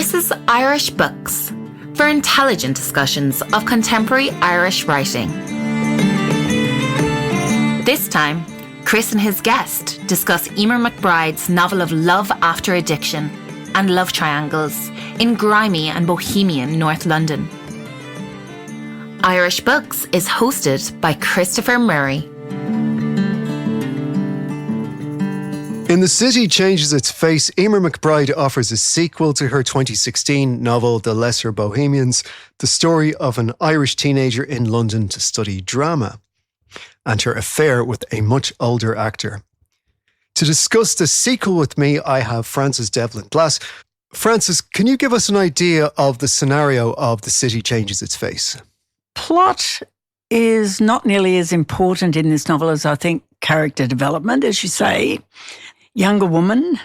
This is Irish Books, for intelligent discussions of contemporary Irish writing. This time, Chris and his guest discuss Eimear McBride's novel of love after addiction and love triangles in grimy and bohemian North London. Irish Books is hosted by Christopher Murray. In The City Changes Its Face, Eimear McBride offers a sequel to her 2016 novel The Lesser Bohemians, the story of an Irish teenager in London to study drama, and her affair with a much older actor. To discuss the sequel with me, I have Frances Devlin Blass. Frances, can you give us an idea of the scenario of The City Changes Its Face? Plot is not nearly as important in this novel as I think character development, as you say. Younger woman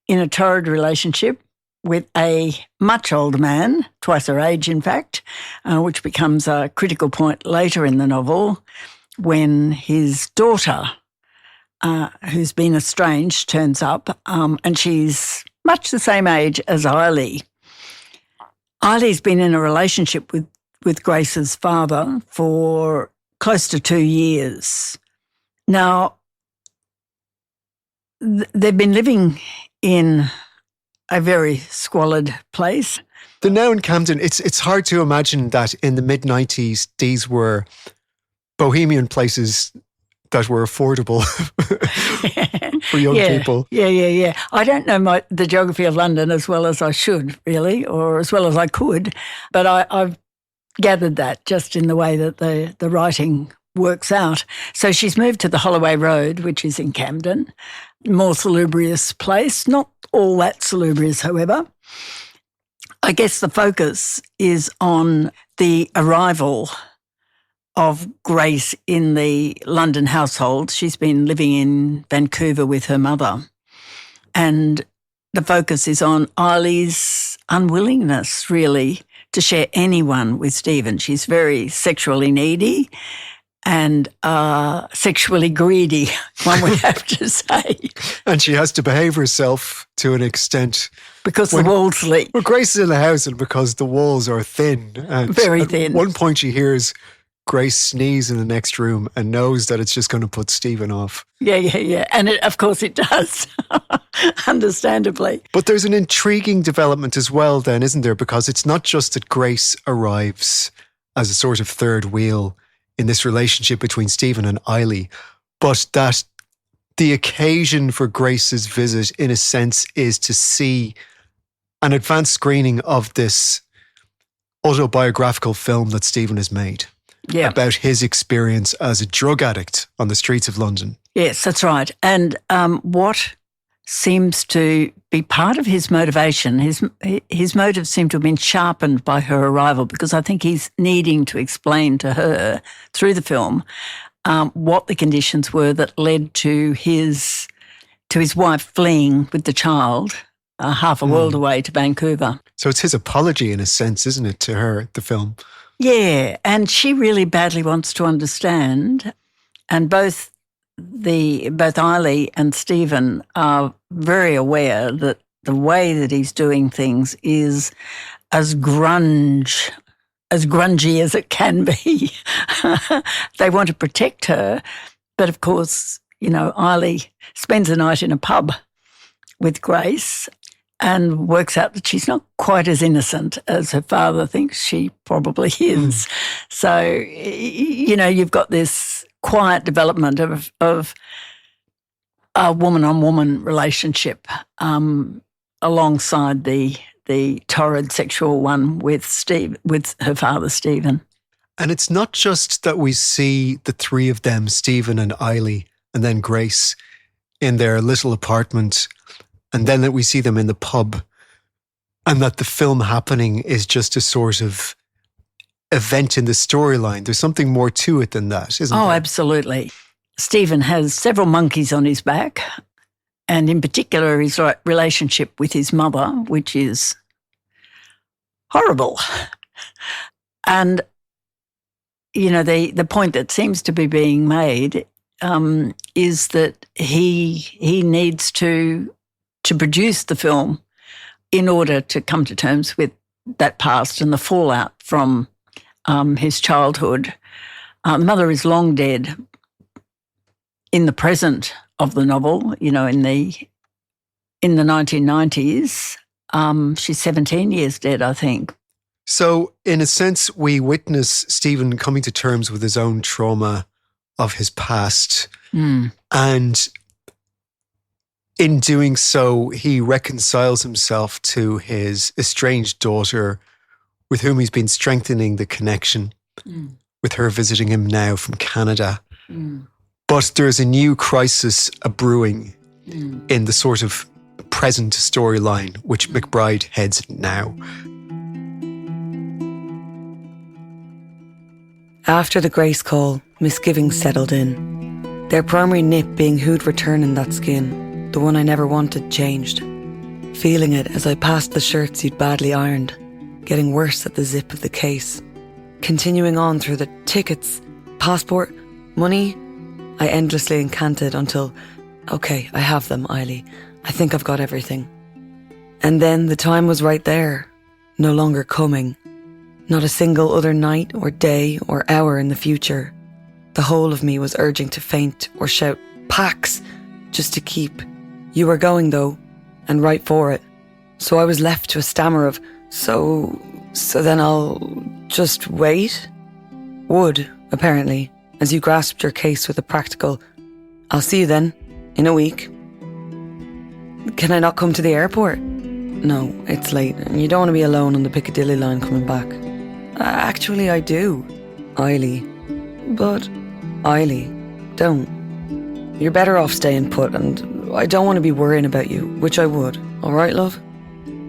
in a torrid relationship with a much older man, twice her age in fact, which becomes a critical point later in the novel when his daughter, who's been estranged, turns up, and she's much the same age as Eilear. Eileen's been in a relationship with Grace's father for close to 2 years. Now, they've been living in a very squalid place. They're now in Camden. It's hard to imagine that in the mid-90s, these were bohemian places that were affordable for young people. Yeah. I don't know the geography of London as well as I should, really, or as well as I could, but I've gathered that just in the way that the writing works out. So she's moved to the Holloway Road, which is in Camden, more salubrious place, not all that salubrious, however. I guess the focus is on the arrival of Grace in the London household. She's been living in Vancouver with her mother. And the focus is on Eileen's unwillingness, really, to share anyone with Stephen. She's very sexually needy and sexually greedy, one would have to say. And she has to behave herself to an extent. Because the walls leak. Well, Grace is in the house and because the walls are thin. And very thin. At one point she hears Grace sneeze in the next room and knows that it's just going to put Stephen off. Yeah. And of course it does, understandably. But there's an intriguing development as well then, isn't there? Because it's not just that Grace arrives as a sort of third wheel in this relationship between Stephen and Eilear, but that the occasion for Grace's visit, in a sense, is to see an advanced screening of this autobiographical film that Stephen has made about his experience as a drug addict on the streets of London. Yes, that's right. And what seems to be part of his motivation, his motives seem to have been sharpened by her arrival, because I think he's needing to explain to her through the film what the conditions were that led to his wife fleeing with the child half a world away to Vancouver. So it's his apology in a sense, isn't it, to her, the film? Yeah, and she really badly wants to understand, and both Eilear and Stephen are very aware that the way that he's doing things is as grungy as it can be. They want to protect her, but of course, Eilear spends the night in a pub with Grace and works out that she's not quite as innocent as her father thinks she probably is. So, you've got this quiet development of a woman-on-woman relationship alongside the torrid sexual one with her father, Stephen. And it's not just that we see the three of them, Stephen and Eilear, and then Grace in their little apartment, and then that we see them in the pub, and that the film happening is just a sort of event in the storyline. There's something more to it than that, isn't there? Oh, absolutely. Stephen has several monkeys on his back, and in particular his relationship with his mother, which is horrible. And, the point that seems to be being made is that he needs to produce the film in order to come to terms with that past and the fallout from his childhood. The mother is long dead in the present of the novel, in the 1990s. She's 17 years dead, I think. So, in a sense, we witness Stephen coming to terms with his own trauma of his past. And in doing so, he reconciles himself to his estranged daughter, with whom he's been strengthening the connection, with her visiting him now from Canada. But there's a new crisis brewing in the sort of present storyline, which McBride heads now. After the Grace call, misgivings settled in. Their primary nip being who'd return in that skin, the one I never wanted changed. Feeling it as I passed the shirts you'd badly ironed, getting worse at the zip of the case. Continuing on through the tickets, passport, money, I endlessly incanted until, okay, I have them, Eileen. I think I've got everything. And then the time was right there, no longer coming. Not a single other night or day or hour in the future. The whole of me was urging to faint or shout, "Pax!" just to keep. You were going though, and right for it. So I was left to a stammer of, so then I'll just wait? Would, apparently, as you grasped your case with a practical, "I'll see you then, in a week." Can I not come to the airport? No, it's late, and you don't want to be alone on the Piccadilly line coming back. Actually, I do, Eileen. But, Eileen, don't. You're better off staying put, and I don't want to be worrying about you, which I would. All right, love?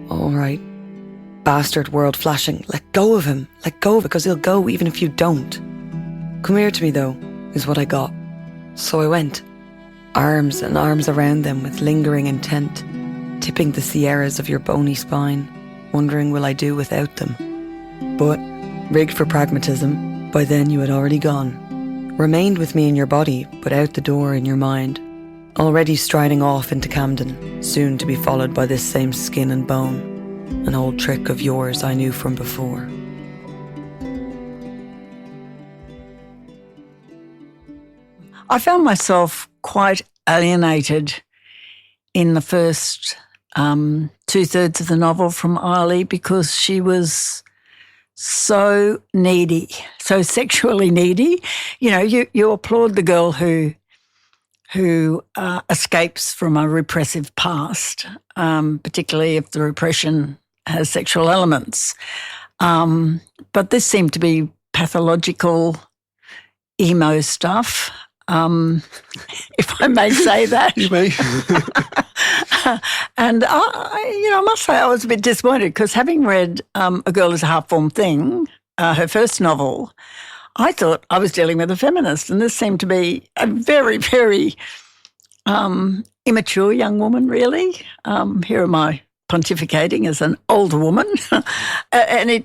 All right. Bastard world flashing. Let go of him. Let go, because he'll go even if you don't. Come here to me, though, is what I got. So I went. Arms and arms around them with lingering intent, tipping the Sierras of your bony spine, wondering will I do without them. But, rigged for pragmatism, by then you had already gone. Remained with me in your body, but out the door in your mind. Already striding off into Camden, soon to be followed by this same skin and bone. An old trick of yours I knew from before. I found myself quite alienated in the first 2/3 of the novel from Eileen because she was so needy, so sexually needy. You applaud the girl who escapes from a repressive past, particularly if the repression has sexual elements. But this seemed to be pathological emo stuff. If I may say that. You may. And I must say I was a bit disappointed because having read A Girl is a Half-Formed Thing, her first novel, I thought I was dealing with a feminist, and this seemed to be a very, very immature young woman, really. Here am I pontificating as an older woman. And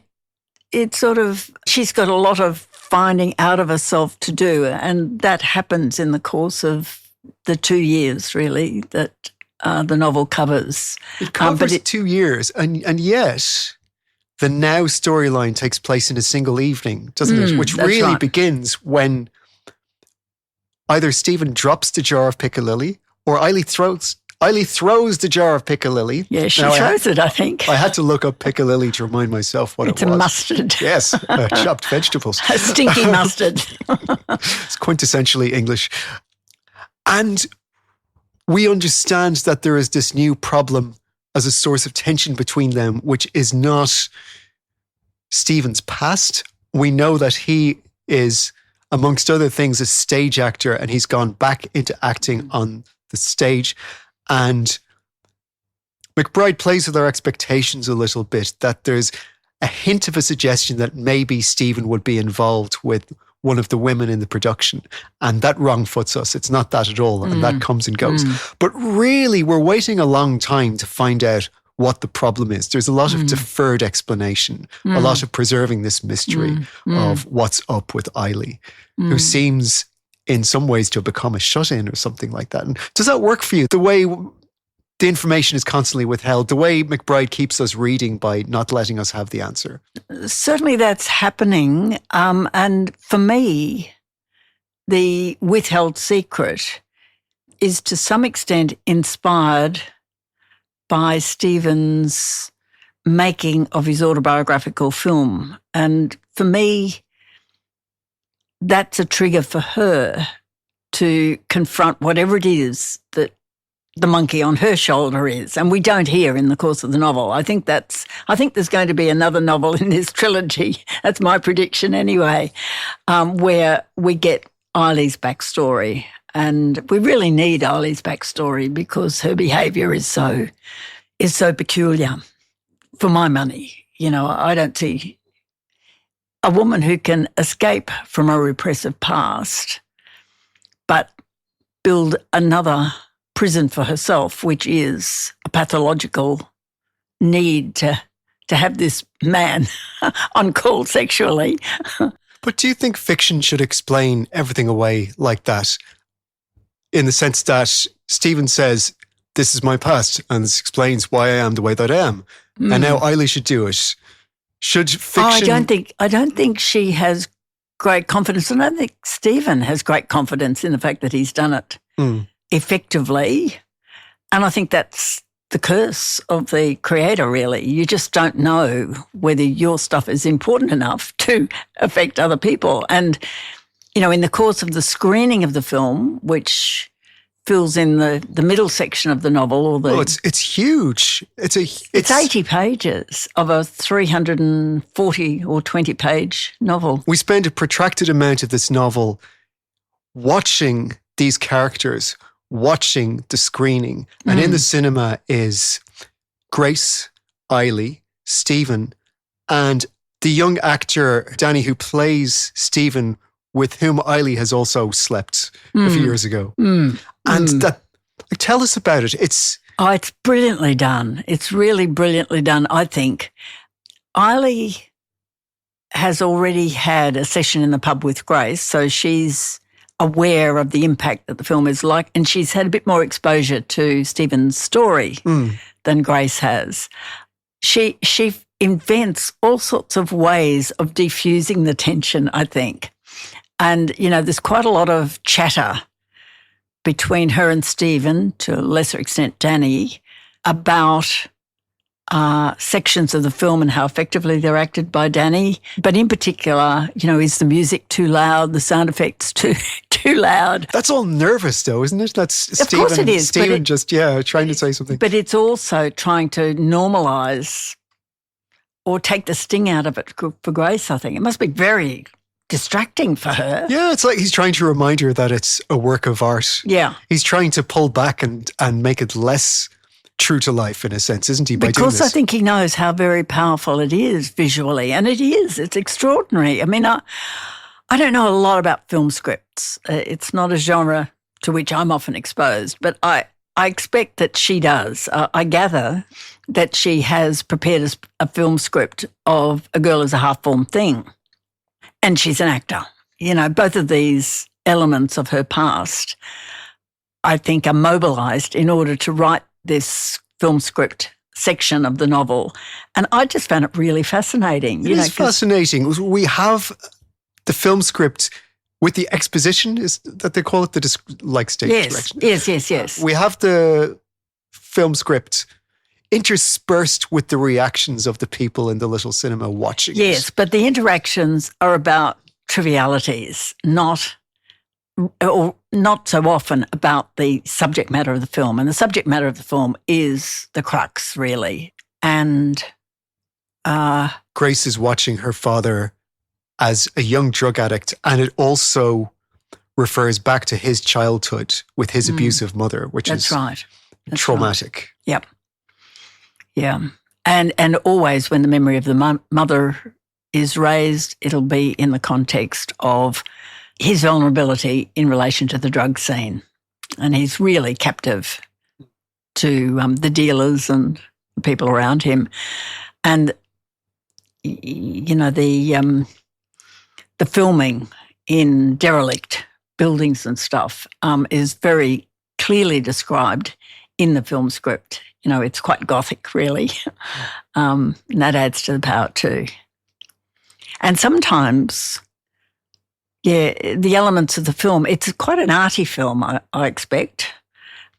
it sort of, she's got a lot of finding out of herself to do, and that happens in the course of the 2 years, really, that the novel covers. It covers 2 years, and yet the now storyline takes place in a single evening, doesn't it? Which really right. begins when either Stephen drops the jar of piccalilli or Eileen throws the jar of piccalilli. Yeah, she throws it, I think. I had to look up piccalilli to remind myself what it was. It's a mustard. Yes, chopped vegetables. A stinky mustard. It's quintessentially English. And we understand that there is this new problem as a source of tension between them, which is not Stephen's past. We know that he is, amongst other things, a stage actor, and he's gone back into acting on the stage. And McBride plays with our expectations a little bit, that there's a hint of a suggestion that maybe Stephen would be involved with one of the women in the production, and that wrong-foots us. It's not that at all, and that comes and goes. But really, we're waiting a long time to find out what the problem is. There's a lot of deferred explanation, a lot of preserving this mystery of what's up with Eileen, who seems in some ways to have become a shut-in or something like that. And does that work for you? The way the information is constantly withheld, the way McBride keeps us reading by not letting us have the answer. Certainly that's happening. And for me, the withheld secret is to some extent inspired by Stephen's making of his autobiographical film. And for me, that's a trigger for her to confront whatever it is that the monkey on her shoulder is. And we don't hear in the course of the novel. I think there's going to be another novel in this trilogy. That's my prediction anyway, where we get Eileen's backstory. And we really need Eileen's backstory because her behaviour is so peculiar. For my money, I don't see a woman who can escape from a repressive past but build another prison for herself, which is a pathological need to have this man on call sexually. But do you think fiction should explain everything away like that? In the sense that Stephen says, this is my past, and this explains why I am the way that I am. And now Eileen should do it. Should fiction... I don't think she has great confidence. And I don't think Stephen has great confidence in the fact that he's done it effectively. And I think that's the curse of the creator, really. You just don't know whether your stuff is important enough to affect other people. And, in the course of the screening of the film, which fills in the middle section of the novel. It's huge. It's 80 pages of a 340 or 20-page novel. We spend a protracted amount of this novel watching these characters, watching the screening. And in the cinema is Grace, Eileen, Stephen, and the young actor, Danny, who plays Stephen, with whom Eileen has also slept a few years ago. And that, tell us about it. It's brilliantly done. It's really brilliantly done, I think. Eileen has already had a session in the pub with Grace, so she's aware of the impact that the film is like, and she's had a bit more exposure to Stephen's story than Grace has. She invents all sorts of ways of diffusing the tension, I think. And, there's quite a lot of chatter between her and Stephen, to a lesser extent Danny, about sections of the film and how effectively they're acted by Danny. But in particular, is the music too loud, the sound effects too loud? That's all nervous, though, isn't it? That's Stephen. Of course it is. Stephen trying to say something. But it's also trying to normalise or take the sting out of it for Grace, I think. It must be very distracting for her. Yeah, it's like he's trying to remind her that it's a work of art. Yeah. He's trying to pull back and make it less true to life, in a sense, isn't he, by doing this? Because I think he knows how very powerful it is visually, and it is. It's extraordinary. I mean, I don't know a lot about film scripts. It's not a genre to which I'm often exposed, but I expect that she does. I gather that she has prepared a film script of A Girl is a Half-Formed Thing. And she's an actor. Both of these elements of her past, I think, are mobilised in order to write this film script section of the novel. And I just found it really fascinating. It is fascinating. We have the film script with the exposition, is that they call it, stage direction? Yes. We have the film script interspersed with the reactions of the people in the little cinema watching it. Yes, but the interactions are about trivialities, not so often about the subject matter of the film. And the subject matter of the film is the crux, really. And Grace is watching her father as a young drug addict, and it also refers back to his childhood with his abusive mother, which is traumatic. Right. Yep. Yeah. And always when the memory of the mother is raised, it'll be in the context of his vulnerability in relation to the drug scene. And he's really captive to the dealers and the people around him. And, the filming in derelict buildings and stuff is very clearly described in the film script. You know, it's quite gothic, really. And that adds to the power too. And sometimes, the elements of the film, it's quite an arty film, I expect.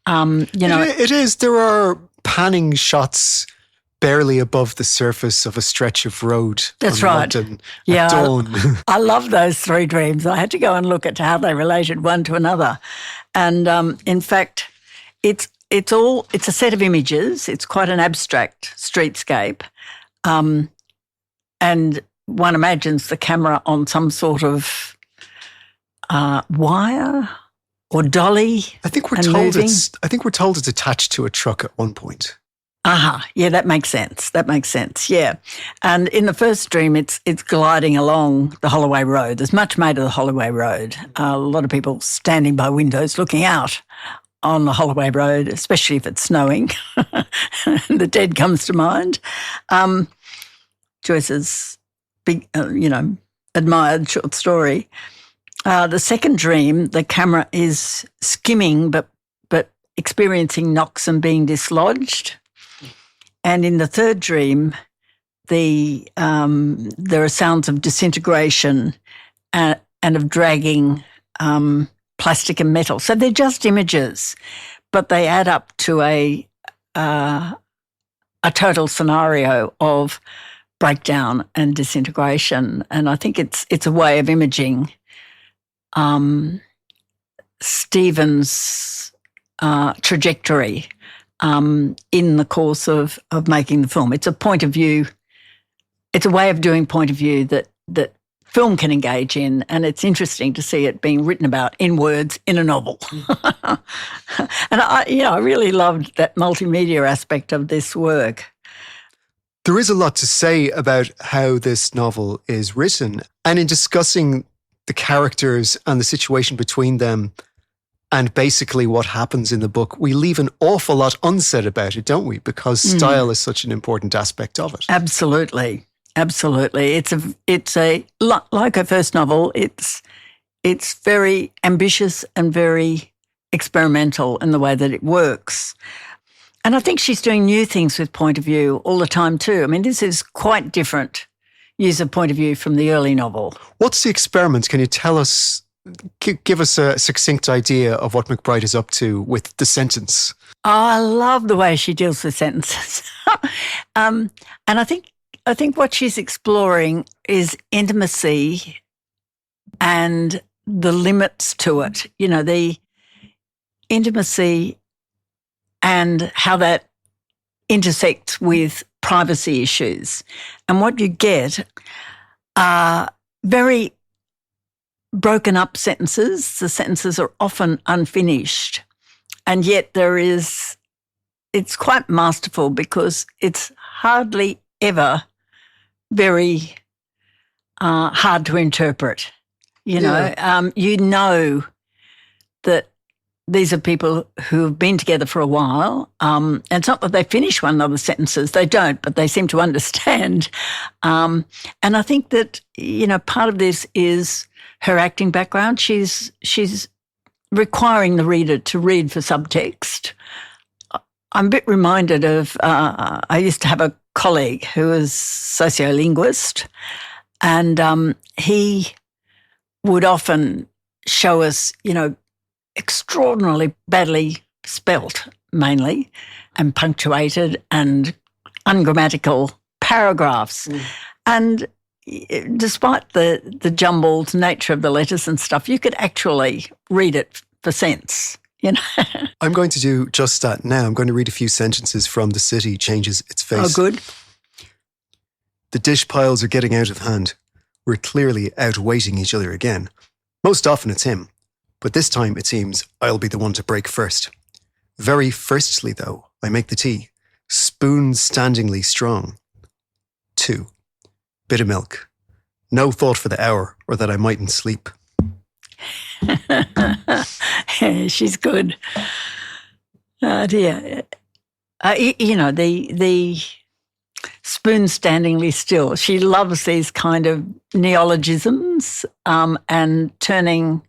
It is. There are panning shots barely above the surface of a stretch of road. That's right. At dawn. I love those three dreams. I had to go and look at how they related one to another. And in fact, it's a set of images. It's quite an abstract streetscape. And one imagines the camera on some sort of wire or dolly. I think we're told it's attached to a truck at one point. Yeah, that makes sense. Yeah. And in the first dream, it's gliding along the Holloway Road. There's much made of the Holloway Road. A lot of people standing by windows looking out on the Holloway Road, especially if it's snowing. The Dead comes to mind. Joyce's big, admired short story. The second dream, the camera is skimming but experiencing knocks and being dislodged. And in the third dream, there are sounds of disintegration and of dragging plastic and metal. So they're just images, but they add up to a total scenario of breakdown and disintegration. And I think it's a way of imaging Stephen's trajectory in the course of making the film. It's a point of view. It's a way of doing point of view that film can engage in, and it's interesting to see it being written about in words in a novel. And I really loved that multimedia aspect of this work. There is a lot to say about how this novel is written, and in discussing the characters and the situation between them and basically what happens in the book, we leave an awful lot unsaid about it, don't we? Because style is such an important aspect of it. Absolutely. It's like her first novel. It's very ambitious and very experimental in the way that it works. And I think she's doing new things with point of view all the time too. I mean, this is quite different use of point of view from the early novel. What's the experiment? Can you tell us, give us a succinct idea of what McBride is up to with the sentence? Oh, I love the way she deals with sentences. And I think what she's exploring is intimacy and the limits to it. You know, the intimacy and how that intersects with privacy issues. And what you get are very broken up sentences. The sentences are often unfinished. And yet it's quite masterful because it's hardly ever very hard to interpret. You know that these are people who have been together for a while. And it's not that they finish one another's sentences. They don't, but they seem to understand. And I think that, part of this is her acting background. She's requiring the reader to read for subtext. I'm a bit reminded of, I used to have a colleague who was sociolinguist, and he would often show us, extraordinarily badly spelt, mainly, and punctuated and ungrammatical paragraphs. And despite the jumbled nature of the letters and stuff, you could actually read it for sense. I'm going to do just that now. I'm going to read a few sentences from The City Changes Its Face. Oh, good. The dish piles are getting out of hand. We're clearly outweighting each other again. Most often it's him, but this time it seems I'll be the one to break first. Very firstly, though, I make the tea, spoon standingly strong. 2. Bit of milk. No thought for the hour or that I mightn't sleep. She's good. Dear. The spoon standingly still. She loves these kind of neologisms and turning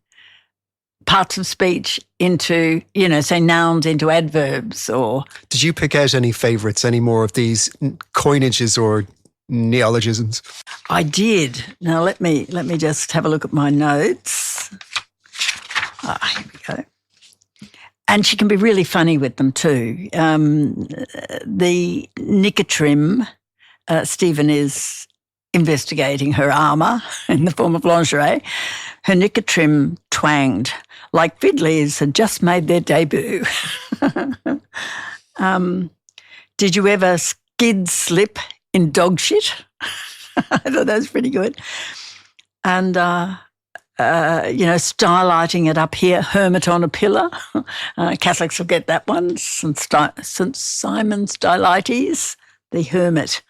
parts of speech into, say nouns into adverbs or... Did you pick out any favourites, any more of these coinages or neologisms? I did. Now let me just have a look at my notes. Here we go. And she can be really funny with them too. The nicotrim, Stephen is investigating her armour in the form of lingerie. Her nicotrim twanged like fiddlies had just made their debut. Did you ever skid slip in dog shit? I thought that was pretty good. And, stylighting it up here, hermit on a pillar. Catholics will get that one. St. Simon Stylites, the hermit,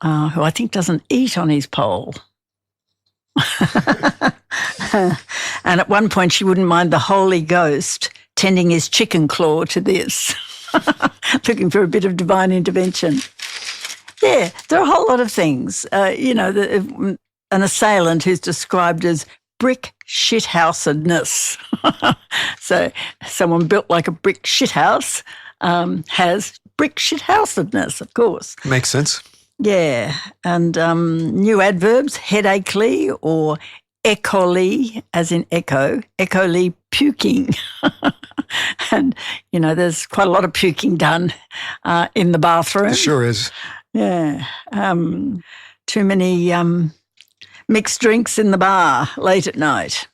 who I think doesn't eat on his pole. And at one point she wouldn't mind the Holy Ghost tending his chicken claw to this, looking for a bit of divine intervention. Yeah, there are a whole lot of things. An assailant who's described as brick shithousedness. So someone built like a brick shithouse has brick shithousedness, of course. Makes sense. Yeah, and new adverbs, headachely or echoli, as in echo, echoli puking. And, there's quite a lot of puking done in the bathroom. It sure is. Yeah. Too many mixed drinks in the bar late at night.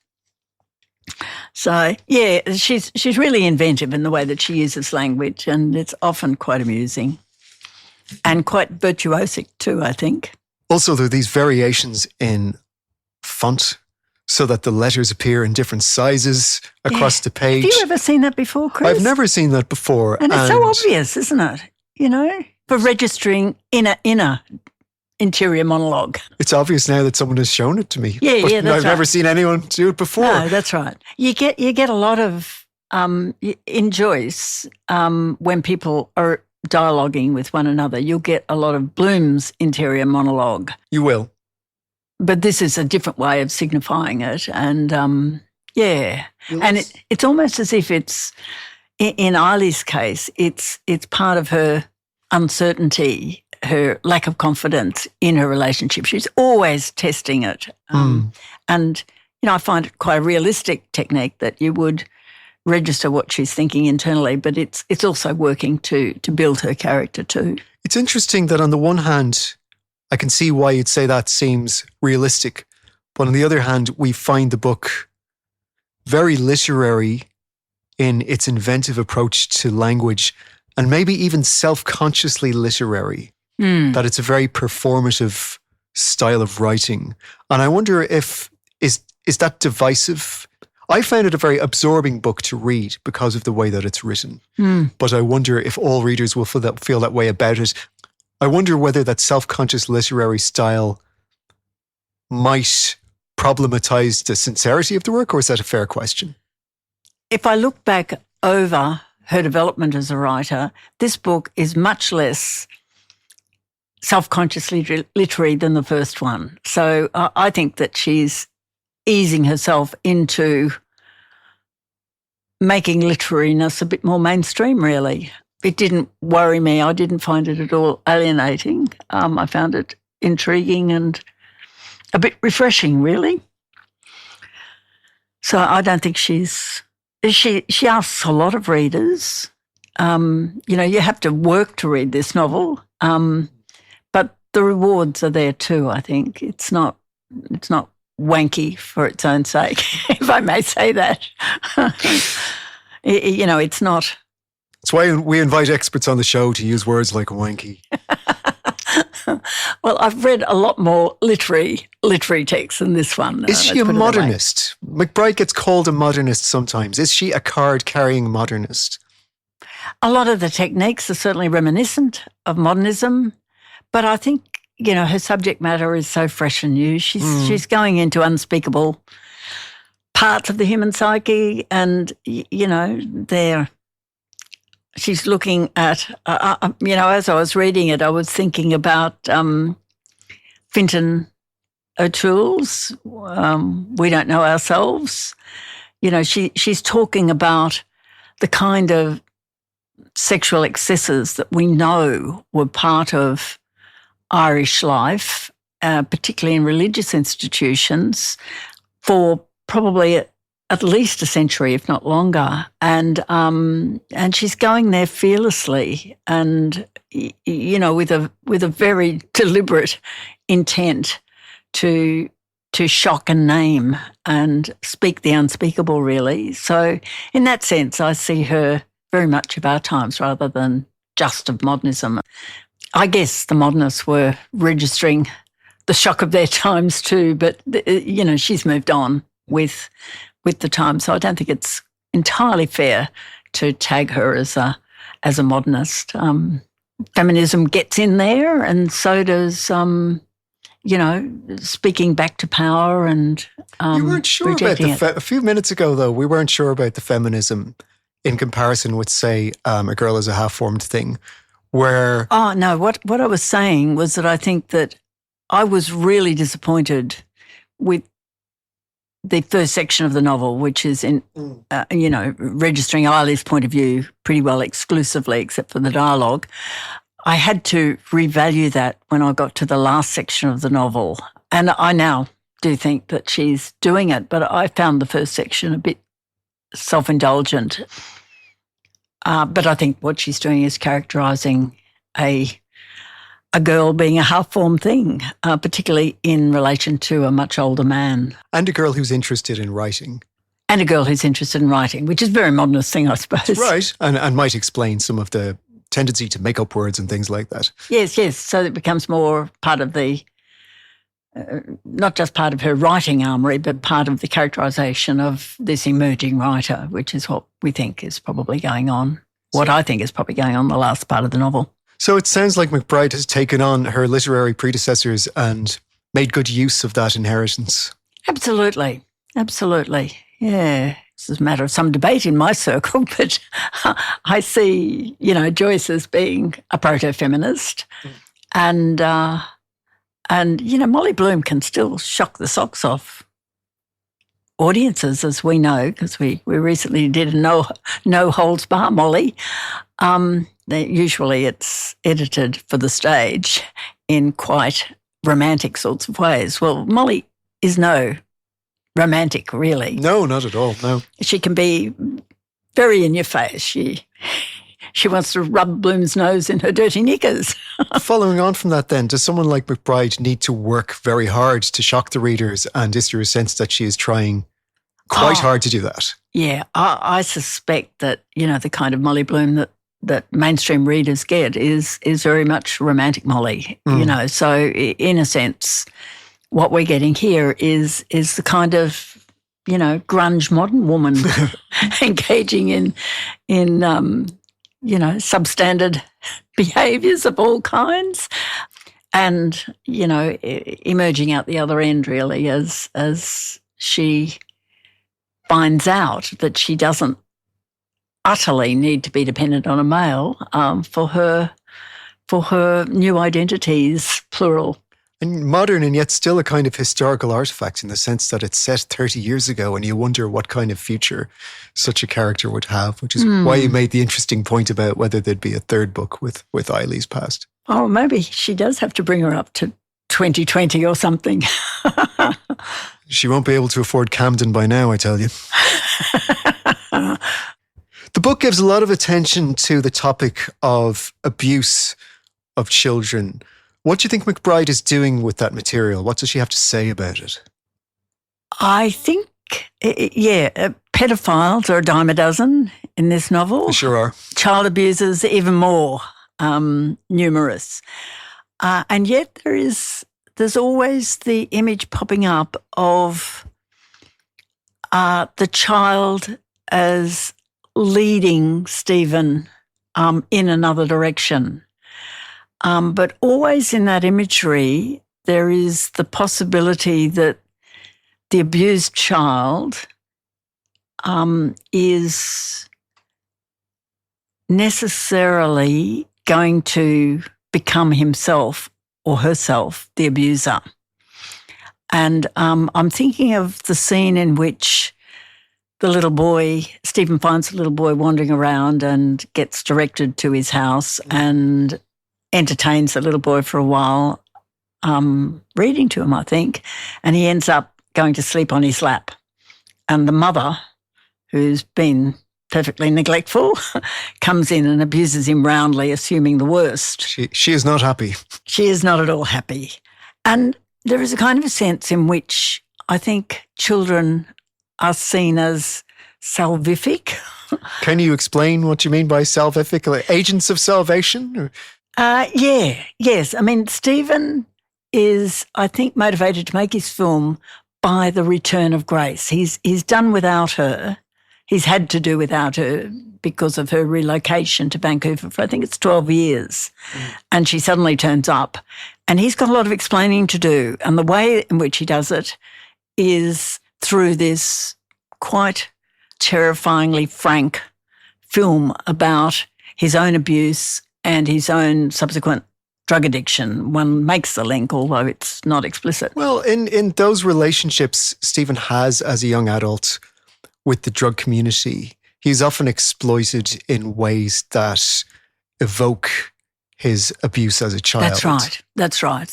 So, yeah, she's really inventive in the way that she uses language, and it's often quite amusing. And quite virtuosic too, I think. Also, there are these variations in font so that the letters appear in different sizes across the page. Have you ever seen that before, Chris? I've never seen that before. And it's so obvious, isn't it? For registering inner interior monologue. It's obvious now that someone has shown it to me. Yeah, but that's I've never seen anyone do it before. No, that's right. You get a lot of, in Joyce, when people are dialoguing with one another, you'll get a lot of Bloom's interior monologue. You will. But this is a different way of signifying it. And, yeah. Yes. And it's almost as if it's, in Eileen's case, it's part of her uncertainty, her lack of confidence in her relationship. She's always testing it. And, I find it quite a realistic technique that you would register what she's thinking internally, but it's also working to build her character too. It's interesting that on the one hand, I can see why you'd say that seems realistic, but on the other hand, we find the book very literary in its inventive approach to language, and maybe even self-consciously literary, that it's a very performative style of writing. And I wonder if, is that divisive? I found it a very absorbing book to read because of the way that it's written. But I wonder if all readers will feel that way about it. I wonder whether that self-conscious literary style might problematize the sincerity of the work, or is that a fair question? If I look back over her development as a writer, this book is much less self-consciously literary than the first one. So I think that she's easing herself into making literariness a bit more mainstream, really. It didn't worry me. I didn't find it at all alienating. I found it intriguing and a bit refreshing, really. So I don't think she asks a lot of readers. You have to work to read this novel, but the rewards are there too, I think. It's not wanky for its own sake, if I may say that. It's not. It's why we invite experts on the show to use words like wanky. Well, I've read a lot more literary texts than this one. Is she a modernist? McBride gets called a modernist sometimes. Is she a card-carrying modernist? A lot of the techniques are certainly reminiscent of modernism, but I think, her subject matter is so fresh and new. She's going into unspeakable parts of the human psyche, and, she's looking at, as I was reading it, I was thinking about Fintan O'Toole's We Don't Know Ourselves. she's talking about the kind of sexual excesses that we know were part of Irish life, particularly in religious institutions, for probably at least a century, if not longer. And she's going there fearlessly and, with a very deliberate intent to shock and name and speak the unspeakable, really. So in that sense, I see her very much of our times rather than just of modernism. I guess the modernists were registering the shock of their times too, but, she's moved on with the time. So I don't think it's entirely fair to tag her as a modernist. Feminism gets in there, and so does, speaking back to power and you weren't sure about it. A few minutes ago, though, we weren't sure about the feminism in comparison with, say, A Girl is a Half-Formed Thing, where... Oh, no, what I was saying was that I think that I was really disappointed with the first section of the novel, which is registering Eileen's point of view pretty well exclusively, except for the dialogue. I had to revalue that when I got to the last section of the novel. And I now do think that she's doing it, but I found the first section a bit self-indulgent. But I think what she's doing is characterising a girl being a half-formed thing, particularly in relation to a much older man. And a girl who's interested in writing. And a girl who's interested in writing, which is a very modernist thing, I suppose. Right, and might explain some of the tendency to make up words and things like that. Yes, so it becomes more part of the, not just part of her writing armoury, but part of the characterisation of this emerging writer, which is what we think is probably going on, what I think is probably going on in the last part of the novel. So it sounds like McBride has taken on her literary predecessors and made good use of that inheritance. Absolutely. Yeah. This is a matter of some debate in my circle, but I see, Joyce as being a proto-feminist and Molly Bloom can still shock the socks off audiences, as we know, because we recently did a no holds bar Molly. Usually it's edited for the stage in quite romantic sorts of ways. Well, Molly is no romantic, really. No, not at all, no. She can be very in your face. She wants to rub Bloom's nose in her dirty knickers. Following on from that then, does someone like McBride need to work very hard to shock the readers, and is there a sense that she is trying quite hard to do that? Yeah, I suspect that, the kind of Molly Bloom that mainstream readers get is very much romantic Molly, So in a sense, what we're getting here is the kind of, grunge modern woman engaging in substandard behaviours of all kinds and, emerging out the other end really as she finds out that she doesn't utterly need to be dependent on a male for her new identities, plural. And modern and yet still a kind of historical artifact in the sense that it's set 30 years ago and you wonder what kind of future such a character would have, which is why you made the interesting point about whether there'd be a third book with Eileen's past. Oh, maybe she does have to bring her up to 2020 or something. She won't be able to afford Camden by now, I tell you. The book gives a lot of attention to the topic of abuse of children. What do you think McBride is doing with that material? What does she have to say about it? I think, pedophiles are a dime a dozen in this novel. They sure are. Child abusers, even more numerous. And yet there's always the image popping up of the child as leading Stephen in another direction. But always in that imagery, there is the possibility that the abused child is necessarily going to become himself or herself the abuser. And I'm thinking of the scene in which the little boy, Stephen finds the little boy wandering around and gets directed to his house and entertains the little boy for a while, reading to him, I think, and he ends up going to sleep on his lap. And the mother, who's been perfectly neglectful, comes in and abuses him roundly, assuming the worst. She is not happy. She is not at all happy. And there is a kind of a sense in which I think children are seen as salvific. Can you explain what you mean by salvific? Like agents of salvation? Yes. I mean, Stephen is, I think, motivated to make his film by the return of Grace. He's done without her. He's had to do without her because of her relocation to Vancouver for, I think it's 12 years. And she suddenly turns up. And he's got a lot of explaining to do. And the way in which he does it is through this quite terrifyingly frank film about his own abuse and his own subsequent drug addiction. One makes the link, although it's not explicit. Well, in those relationships Stephen has as a young adult with the drug community, he's often exploited in ways that evoke his abuse as a child. That's right.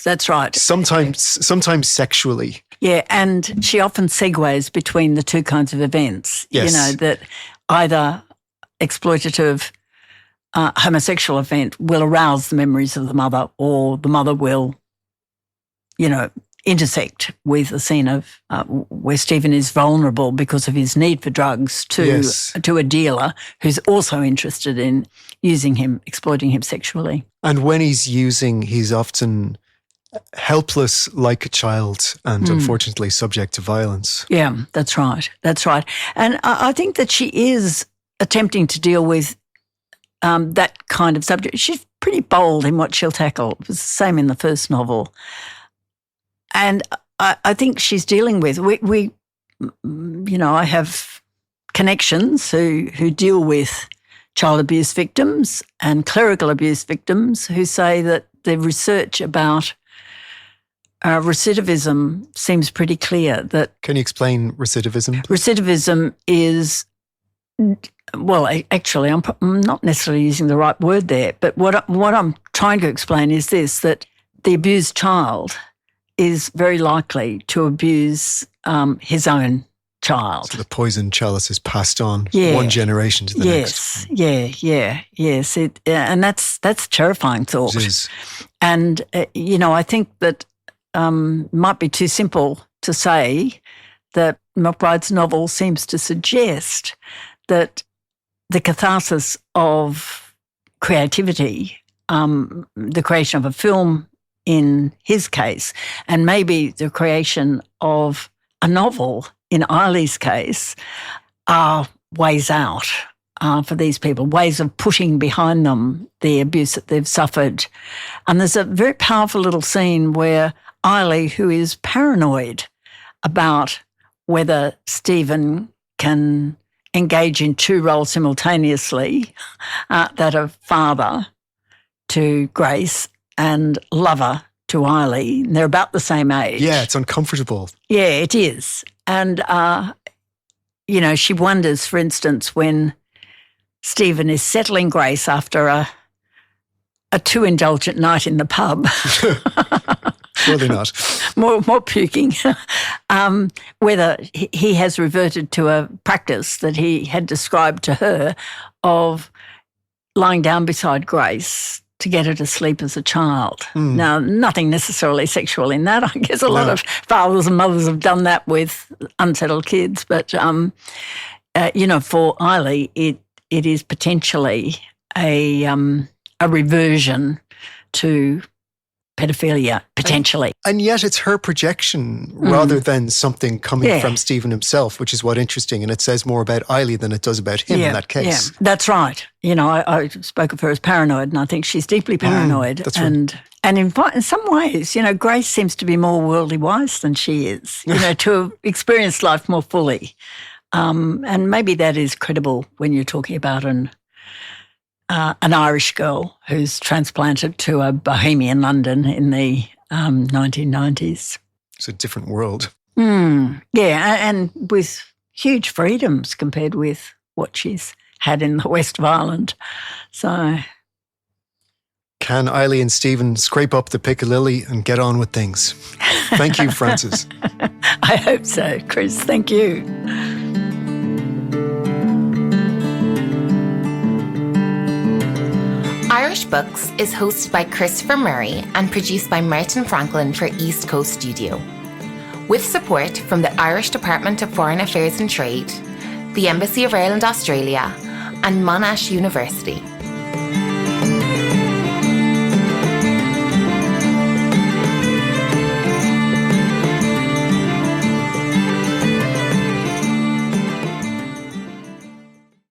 Sometimes sexually. Yeah, and she often segues between the two kinds of events. Yes. That either exploitative homosexual event will arouse the memories of the mother, or the mother will, intersect with a scene of where Stephen is vulnerable because of his need for drugs to a dealer who's also interested in using him, exploiting him sexually. And when he's using, he's often helpless like a child and unfortunately subject to violence. Yeah, that's right. And I think that she is attempting to deal with that kind of subject. She's pretty bold in what she'll tackle. It was the same in the first novel. And I think she's dealing with, I have connections who deal with child abuse victims and clerical abuse victims who say that the research about recidivism seems pretty clear. Can you explain recidivism? Recidivism is, well, actually, I'm not necessarily using the right word there, but what I'm trying to explain is this, that the abused child is very likely to abuse his own child. So the poison chalice is passed on one generation to the next. Yes. And that's a terrifying thought. It is. And, I think that might be too simple to say that McBride's novel seems to suggest that the catharsis of creativity, the creation of a film in his case, and maybe the creation of a novel in Eileen's case, are ways out for these people, ways of putting behind them the abuse that they've suffered. And there's a very powerful little scene where Eileen, who is paranoid about whether Stephen can engage in two roles simultaneously, that of father to Grace and lover to Eileen. They're about the same age. Yeah, it's uncomfortable. Yeah, it is. And, she wonders, for instance, when Stephen is settling Grace after a too indulgent night in the pub. Surely not. More puking. Whether he has reverted to a practice that he had described to her of lying down beside Grace to get her to sleep as a child. Now, nothing necessarily sexual in that. I guess a lot of fathers and mothers have done that with unsettled kids. But, for Eileen, it is potentially a reversion to pedophilia, potentially. And yet it's her projection rather than something coming from Stephen himself, which is what's interesting. And it says more about Eileen than it does about him in that case. Yeah, that's right. I spoke of her as paranoid, and I think she's deeply paranoid. That's and right. And in some ways, Grace seems to be more worldly wise than she is, to have experienced life more fully. And maybe that is credible when you're talking about an Irish girl who's transplanted to a bohemian London in the 1990s. It's a different world. Yeah, and with huge freedoms compared with what she's had in the west of Ireland. So, can Eileen and Stephen scrape up the Piccadilly and get on with things? Thank you, Frances. I hope so, Chris. Thank you. Irish Books is hosted by Christopher Murray and produced by Martin Franklin for East Coast Studio, with support from the Irish Department of Foreign Affairs and Trade, the Embassy of Ireland Australia, and Monash University.